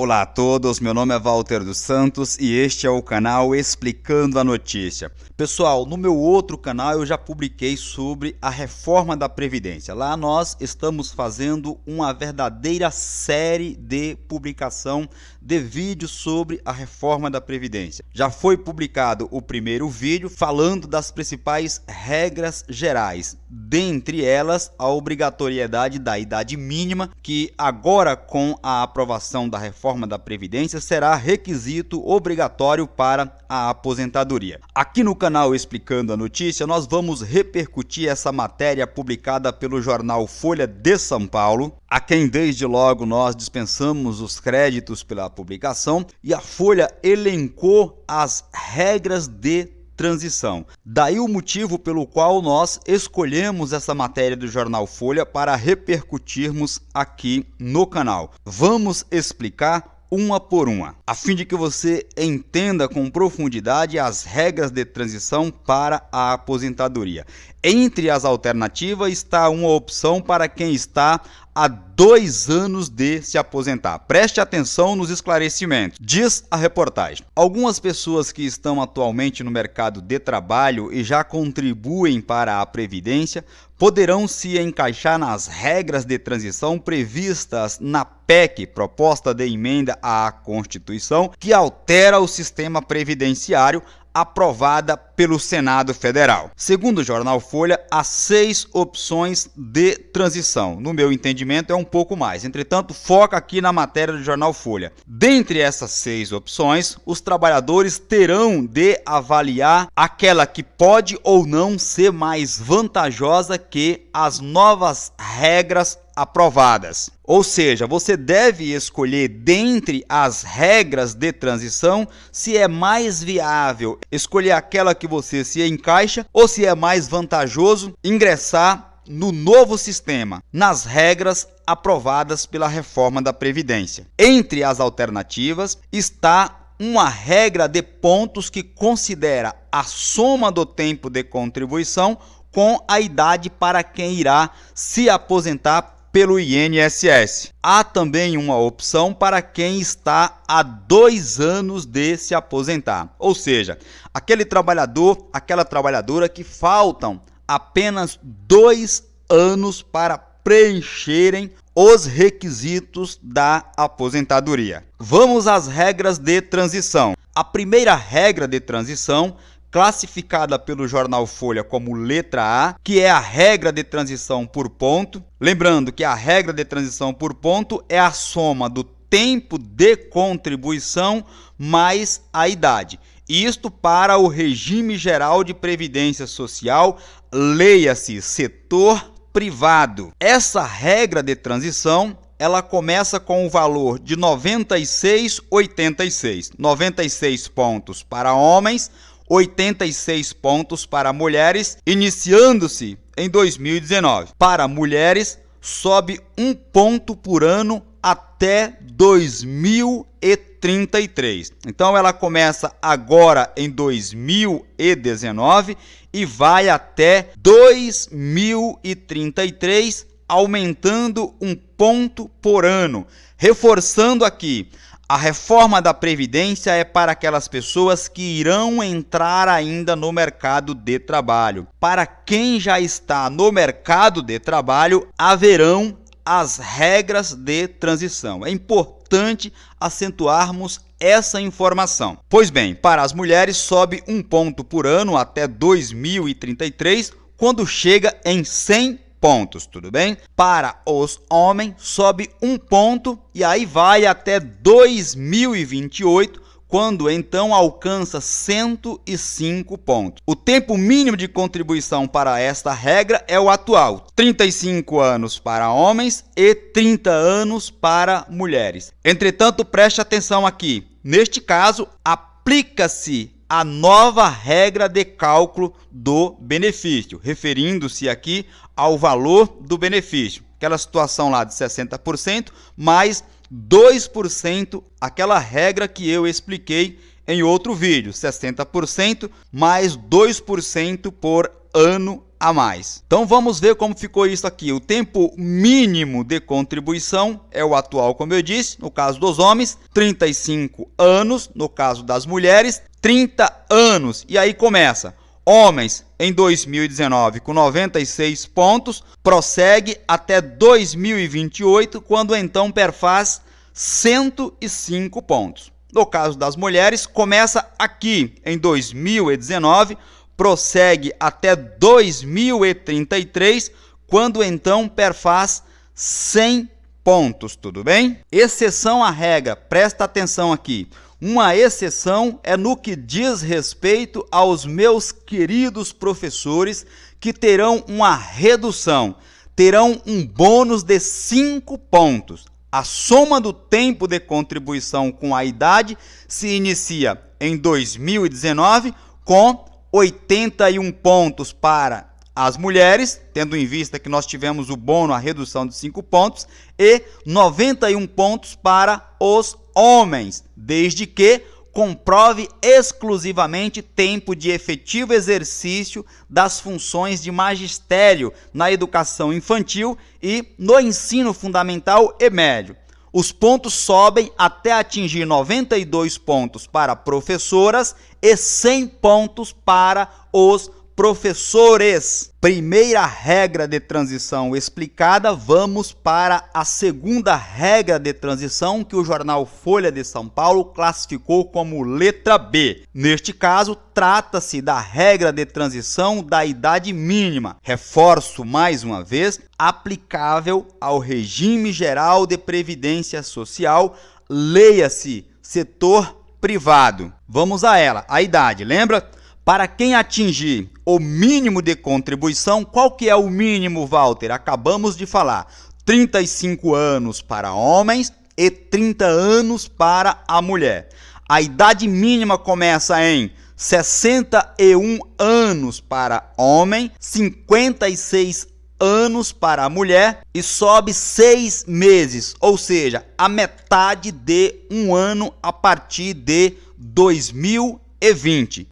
Olá a todos, meu nome é Walter dos Santos e este é o canal Explicando a Notícia. Pessoal, no meu outro canal eu já publiquei sobre a reforma da Previdência. Lá nós estamos fazendo uma verdadeira série de publicação de vídeos sobre a reforma da Previdência. Já foi publicado o primeiro vídeo falando das principais regras gerais, dentre elas a obrigatoriedade da idade mínima, que agora com a aprovação da reforma da Previdência será requisito obrigatório para a aposentadoria. Aqui no canal Explicando a Notícia nós vamos repercutir essa matéria publicada pelo jornal Folha de São Paulo, a quem desde logo nós dispensamos os créditos pela publicação, e a Folha elencou as regras de transição. Daí o motivo pelo qual nós escolhemos essa matéria do jornal Folha para repercutirmos aqui no canal. Vamos explicar uma por uma, a fim de que você entenda com profundidade as regras de transição para a aposentadoria. Entre as alternativas está uma opção para quem está há 2 anos de se aposentar. Preste atenção nos esclarecimentos. Diz a reportagem: algumas pessoas que estão atualmente no mercado de trabalho e já contribuem para a Previdência poderão se encaixar nas regras de transição previstas na PEC, proposta de emenda à Constituição, que altera o sistema previdenciário, aprovada pelo Senado Federal. Segundo o jornal Folha, há 6 opções de transição. No meu entendimento é um pouco mais. Entretanto, foca aqui na matéria do jornal Folha. Dentre essas 6 opções, os trabalhadores terão de avaliar aquela que pode ou não ser mais vantajosa que as novas regras aprovadas. Ou seja, você deve escolher dentre as regras de transição se é mais viável escolher aquela que você se encaixa ou se é mais vantajoso ingressar no novo sistema, nas regras aprovadas pela reforma da Previdência. Entre as alternativas está uma regra de pontos que considera a soma do tempo de contribuição com a idade para quem irá se aposentar pelo INSS. Há também uma opção para quem está há 2 anos de se aposentar, ou seja, aquele trabalhador, aquela trabalhadora que faltam apenas 2 anos para preencherem os requisitos da aposentadoria. Vamos às regras de transição. A primeira regra de transição, classificada pelo jornal Folha como letra A, que é a regra de transição por ponto. Lembrando que a regra de transição por ponto é a soma do tempo de contribuição mais a idade. Isto para o regime geral de previdência social, leia-se setor privado. Essa regra de transição ela começa com o valor de 96,86. 96 pontos para homens, 86 pontos para mulheres, iniciando-se em 2019. Para mulheres, sobe 1 ponto por ano até 2033. Então, ela começa agora em 2019 e vai até 2033, aumentando 1 ponto por ano. Reforçando aqui, a reforma da Previdência é para aquelas pessoas que irão entrar ainda no mercado de trabalho. Para quem já está no mercado de trabalho, haverão as regras de transição. É importante acentuarmos essa informação. Pois bem, para as mulheres sobe 1 ponto por ano até 2033, quando chega em 100 pontos, tudo bem? Para os homens sobe 1 ponto e aí vai até 2028, quando então alcança 105 pontos. O tempo mínimo de contribuição para esta regra é o atual, 35 anos para homens e 30 anos para mulheres. Entretanto, preste atenção aqui, neste caso aplica-se a nova regra de cálculo do benefício, referindo-se aqui ao valor do benefício. Aquela situação lá de 60%, mais 2%, aquela regra que eu expliquei em outro vídeo, 60% mais 2% por ano a mais. Então vamos ver como ficou isso aqui. O tempo mínimo de contribuição é o atual, como eu disse, no caso dos homens, 35 anos, no caso das mulheres, 30 anos. E aí começa. Homens em 2019 com 96 pontos, prossegue até 2028, quando então perfaz 105 pontos. No caso das mulheres, começa aqui em 2019, prossegue até 2033, quando então perfaz 100 pontos, tudo bem? Exceção à regra, presta atenção aqui. Uma exceção é no que diz respeito aos meus queridos professores que terão uma redução, terão um bônus de 5 pontos. A soma do tempo de contribuição com a idade se inicia em 2019 com 81 pontos para as mulheres, tendo em vista que nós tivemos o bônus, a redução de 5 pontos, e 91 pontos para os homens, desde que comprove exclusivamente tempo de efetivo exercício das funções de magistério na educação infantil e no ensino fundamental e médio. Os pontos sobem até atingir 92 pontos para professoras e 100 pontos para os professores. Primeira regra de transição explicada, vamos para a segunda regra de transição que o jornal Folha de São Paulo classificou como letra B. Neste caso, trata-se da regra de transição da idade mínima. Reforço mais uma vez, aplicável ao regime geral de previdência social, leia-se setor privado. Vamos a ela, a idade, lembra? Para quem atingir o mínimo de contribuição, qual que é o mínimo, Walter? Acabamos de falar, 35 anos para homens e 30 anos para a mulher. A idade mínima começa em 61 anos para homem, 56 anos para a mulher e sobe 6 meses, ou seja, a metade de um ano a partir de 2020.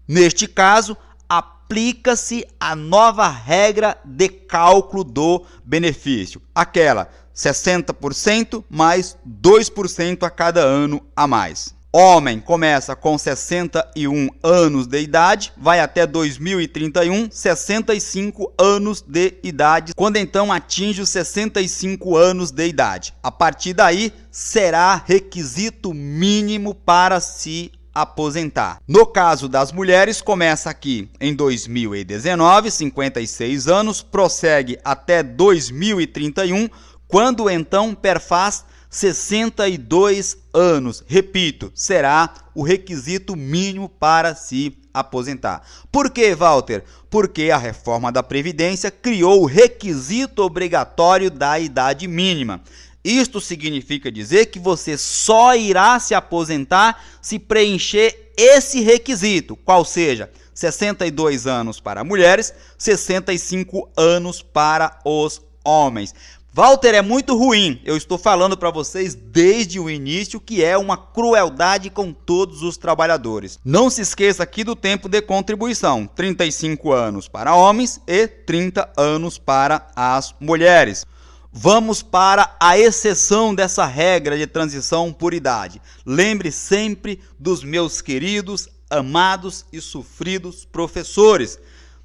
Neste caso, aplica-se a nova regra de cálculo do benefício, aquela 60% mais 2% a cada ano a mais. Homem começa com 61 anos de idade, vai até 2031, 65 anos de idade, quando então atinge os 65 anos de idade. A partir daí, será requisito mínimo para se aposentar. No caso das mulheres, começa aqui em 2019, 56 anos, prossegue até 2031, quando então perfaz 62 anos. Repito, será o requisito mínimo para se aposentar. Por que, Walter? Porque a reforma da Previdência criou o requisito obrigatório da idade mínima. Isto significa dizer que você só irá se aposentar se preencher esse requisito, qual seja 62 anos para mulheres, 65 anos para os homens. Walter, é muito ruim, eu estou falando para vocês desde o início que é uma crueldade com todos os trabalhadores. Não se esqueça aqui do tempo de contribuição, 35 anos para homens e 30 anos para as mulheres. Vamos para a exceção dessa regra de transição por idade. Lembre sempre dos meus queridos, amados e sofridos professores.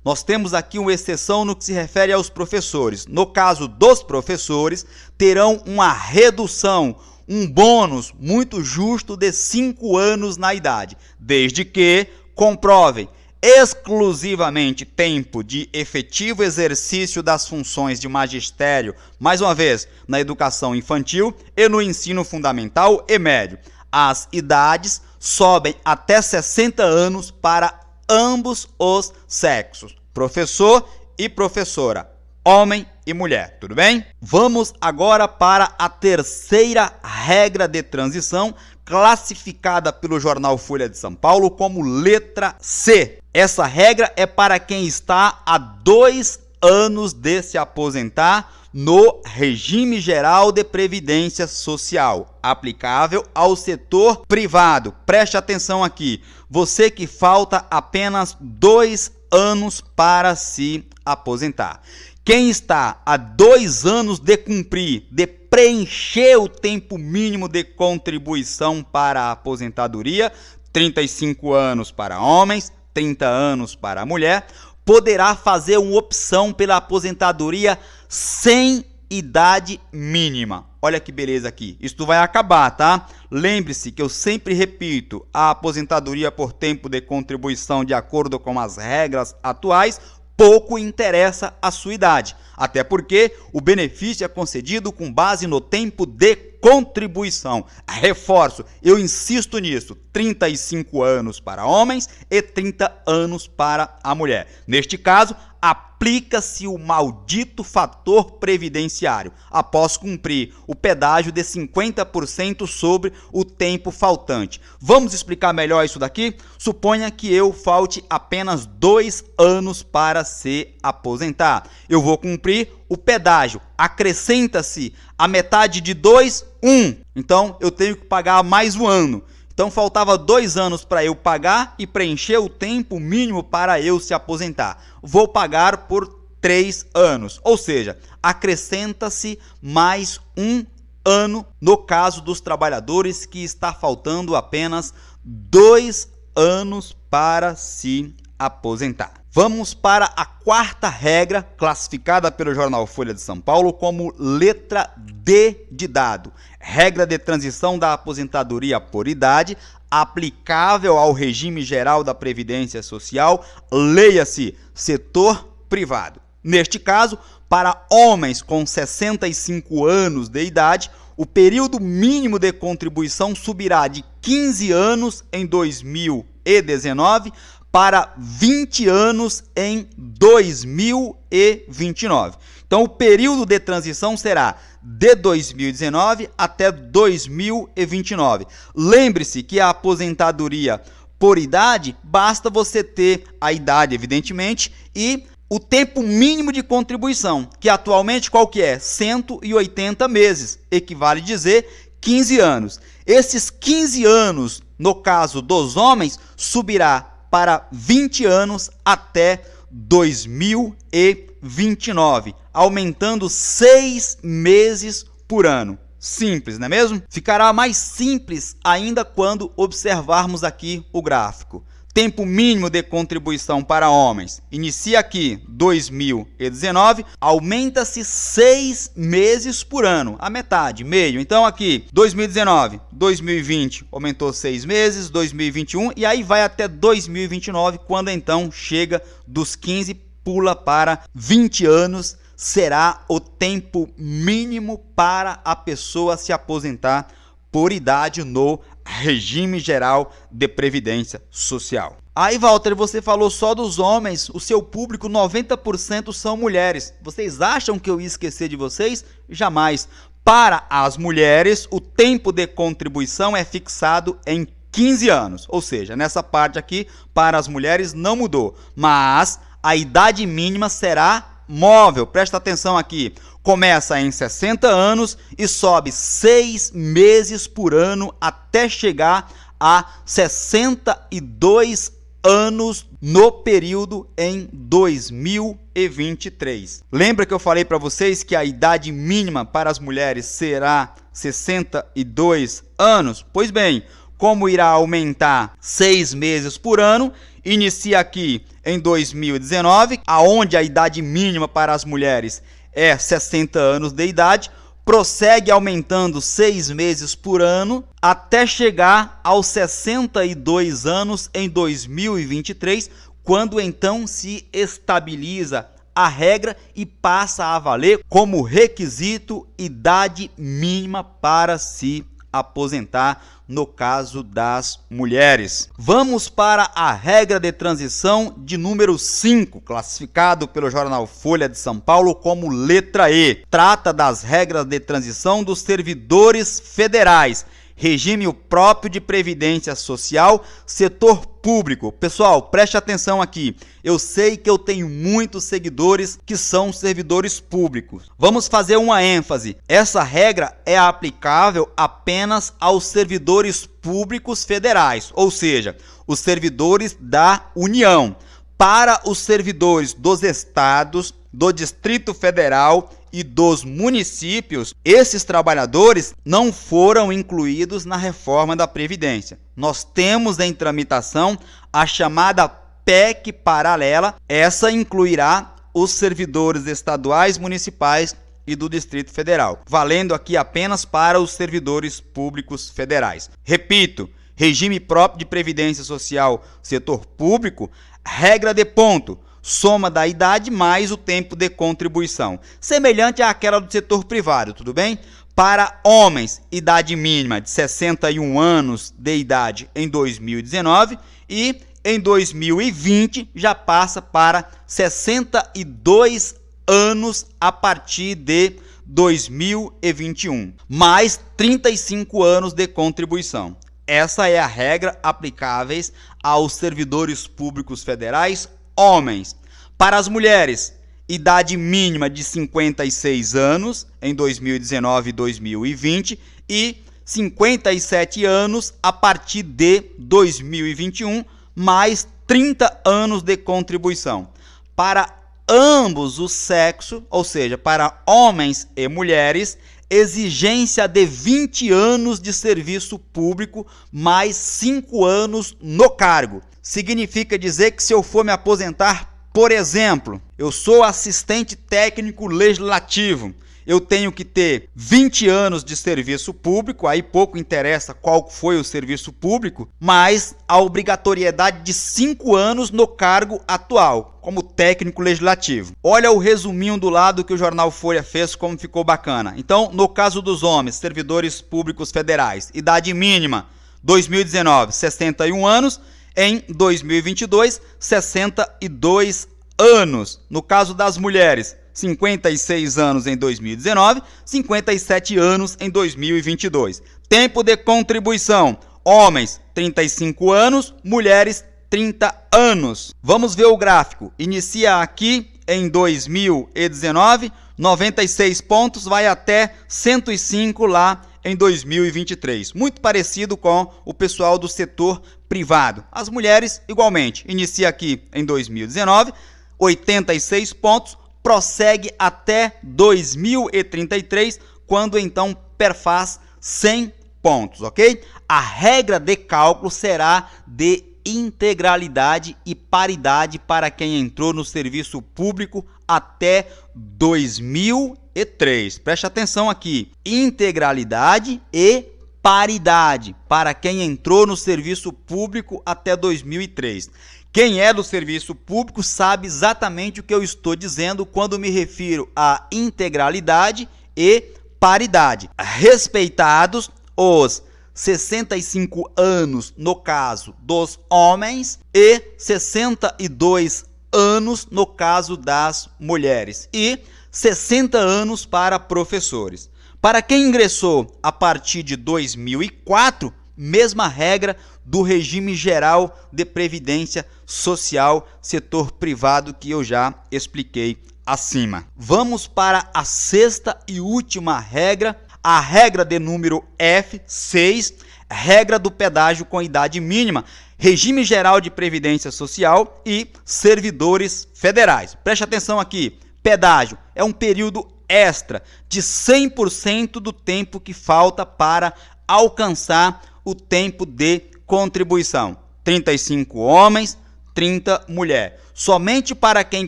Nós temos aqui uma exceção no que se refere aos professores. No caso dos professores, terão uma redução, um bônus muito justo de 5 anos na idade, desde que comprovem exclusivamente tempo de efetivo exercício das funções de magistério, mais uma vez, na educação infantil e no ensino fundamental e médio. As idades sobem até 60 anos para ambos os sexos, professor e professora, homem e mulher, tudo bem? Vamos agora para a terceira regra de transição, classificada pelo jornal Folha de São Paulo como letra C. Essa regra é para quem está há 2 anos de se aposentar no regime geral de previdência social, aplicável ao setor privado. Preste atenção aqui, você que falta apenas 2 anos para se aposentar. Quem está há 2 anos de cumprir, de preencher o tempo mínimo de contribuição para a aposentadoria, 35 anos para homens, 30 anos para a mulher, poderá fazer uma opção pela aposentadoria sem idade mínima. Olha que beleza aqui. Isto vai acabar, tá? Lembre-se que eu sempre repito, a aposentadoria por tempo de contribuição de acordo com as regras atuais pouco interessa a sua idade, até porque o benefício é concedido com base no tempo de contribuição. Reforço, eu insisto nisso, 35 anos para homens e 30 anos para a mulher. Neste caso, aplica-se o maldito fator previdenciário, após cumprir o pedágio de 50% sobre o tempo faltante. Vamos explicar melhor isso daqui? Suponha que eu falte apenas 2 anos para se aposentar. Eu vou cumprir o pedágio, acrescenta-se a metade de 2, 1. Então, eu tenho que pagar mais um ano. Então, faltava 2 anos para eu pagar e preencher o tempo mínimo para eu se aposentar. Vou pagar por 3 anos, ou seja, acrescenta-se mais um ano no caso dos trabalhadores que está faltando apenas 2 anos para se aposentar. Vamos para a quarta regra, classificada pelo jornal Folha de São Paulo como letra D de dado. Regra de transição da aposentadoria por idade, aplicável ao regime geral da Previdência Social, leia-se setor privado. Neste caso, para homens com 65 anos de idade, o período mínimo de contribuição subirá de 15 anos em 2019 para 20 anos em 2029. Então, o período de transição será de 2019 até 2029. Lembre-se que a aposentadoria por idade, basta você ter a idade, evidentemente, e o tempo mínimo de contribuição, que atualmente qual que é? 180 meses, equivale a dizer 15 anos. Esses 15 anos, no caso dos homens, subirá para 20 anos até 2029, aumentando 6 meses por ano. Simples, não é mesmo? Ficará mais simples ainda quando observarmos aqui o gráfico. Tempo mínimo de contribuição para homens, inicia aqui 2019, aumenta-se 6 meses por ano, a metade, meio. Então aqui 2019, 2020 aumentou 6 meses, 2021 e aí vai até 2029, quando então chega dos 15, pula para 20 anos, será o tempo mínimo para a pessoa se aposentar por idade no regime geral de previdência social. Aí, Walter, você falou só dos homens, o seu público 90% são mulheres. Vocês acham que eu ia esquecer de vocês? Jamais. Para as mulheres, o tempo de contribuição é fixado em 15 anos. Ou seja, nessa parte aqui, para as mulheres não mudou. Mas a idade mínima será móvel. Presta atenção aqui. Começa em 60 anos e sobe 6 meses por ano até chegar a 62 anos no período em 2023. Lembra que eu falei para vocês que a idade mínima para as mulheres será 62 anos? Pois bem, como irá aumentar 6 meses por ano, inicia aqui em 2019, aonde a idade mínima para as mulheres é 60 anos de idade, prossegue aumentando 6 meses por ano até chegar aos 62 anos em 2023, quando então se estabiliza a regra e passa a valer como requisito idade mínima para se aposentar no caso das mulheres. Vamos para a regra de transição de número 5, classificado pelo jornal Folha de São Paulo como letra E. Trata das regras de transição dos servidores federais, regime próprio de previdência social, setor público. Pessoal, preste atenção aqui. Eu sei que eu tenho muitos seguidores que são servidores públicos. Vamos fazer uma ênfase. Essa regra é aplicável apenas aos servidores públicos federais, ou seja, os servidores da União. Para os servidores dos estados, do Distrito Federal e dos municípios, esses trabalhadores não foram incluídos na reforma da Previdência. Nós temos em tramitação a chamada PEC paralela. Essa incluirá os servidores estaduais, municipais e do Distrito Federal, valendo aqui apenas para os servidores públicos federais. Repito, regime próprio de previdência social, setor público, regra de ponto, soma da idade mais o tempo de contribuição, semelhante àquela do setor privado, tudo bem? Para homens, idade mínima de 61 anos de idade em 2019 e em 2020 já passa para 62 anos a partir de 2021, mais 35 anos de contribuição. Essa é a regra aplicáveis aos servidores públicos federais homens. Para as mulheres, idade mínima de 56 anos em 2019 e 2020 e 57 anos a partir de 2021, mais 30 anos de contribuição. Para ambos os sexos, ou seja, para homens e mulheres, exigência de 20 anos de serviço público mais 5 anos no cargo. Significa dizer que se eu for me aposentar, por exemplo, eu sou assistente técnico legislativo, eu tenho que ter 20 anos de serviço público, aí pouco interessa qual foi o serviço público, mas a obrigatoriedade de 5 anos no cargo atual, como técnico legislativo. Olha o resuminho do lado que o jornal Folha fez, como ficou bacana. Então, no caso dos homens, servidores públicos federais, idade mínima, 2019, 61 anos, em 2022, 62 anos. No caso das mulheres, 56 anos em 2019, 57 anos em 2022. Tempo de contribuição: homens 35 anos, mulheres 30 anos. Vamos ver o gráfico. Inicia aqui em 2019, 96 pontos, vai até 105 lá em 2023. Muito parecido com o pessoal do setor privado. As mulheres, igualmente, inicia aqui em 2019, 86 pontos, prossegue até 2033, quando então perfaz 100 pontos, ok? A regra de cálculo será de integralidade e paridade para quem entrou no serviço público até 2003. Preste atenção aqui, integralidade e paridade para quem entrou no serviço público até 2003. Quem é do serviço público sabe exatamente o que eu estou dizendo quando me refiro à integralidade e paridade. Respeitados os 65 anos no caso dos homens e 62 anos no caso das mulheres e 60 anos para professores. Para quem ingressou a partir de 2004, mesma regra do regime geral de previdência social, setor privado, que eu já expliquei acima. Vamos para a sexta e última regra, a regra de número F6, regra do pedágio com idade mínima, regime geral de previdência social e servidores federais. Preste atenção aqui, pedágio é um período extra de 100% do tempo que falta para alcançar o tempo de contribuição. 35 homens, 30 mulheres. Somente para quem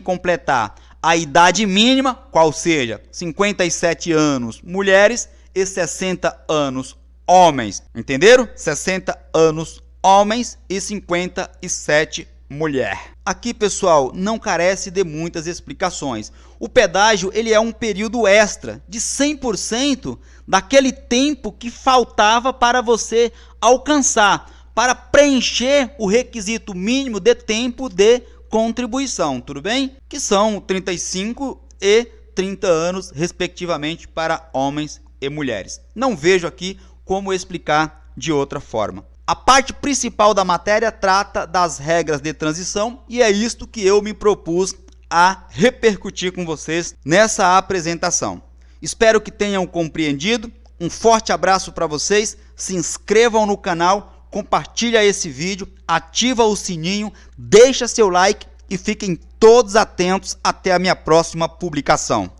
completar a idade mínima, qual seja 57 anos mulheres e 60 anos homens. Entenderam? 60 anos homens e 57 mulheres. Aqui, pessoal, não carece de muitas explicações. O pedágio ele é um período extra de 100% daquele tempo que faltava para você alcançar, para preencher o requisito mínimo de tempo de contribuição, tudo bem? Que são 35 e 30 anos, respectivamente, para homens e mulheres. Não vejo aqui como explicar de outra forma. A parte principal da matéria trata das regras de transição e é isto que eu me propus a repercutir com vocês nessa apresentação. Espero que tenham compreendido. Um forte abraço para vocês. Se inscrevam no canal, compartilha esse vídeo, ativa o sininho, deixa seu like e fiquem todos atentos até a minha próxima publicação.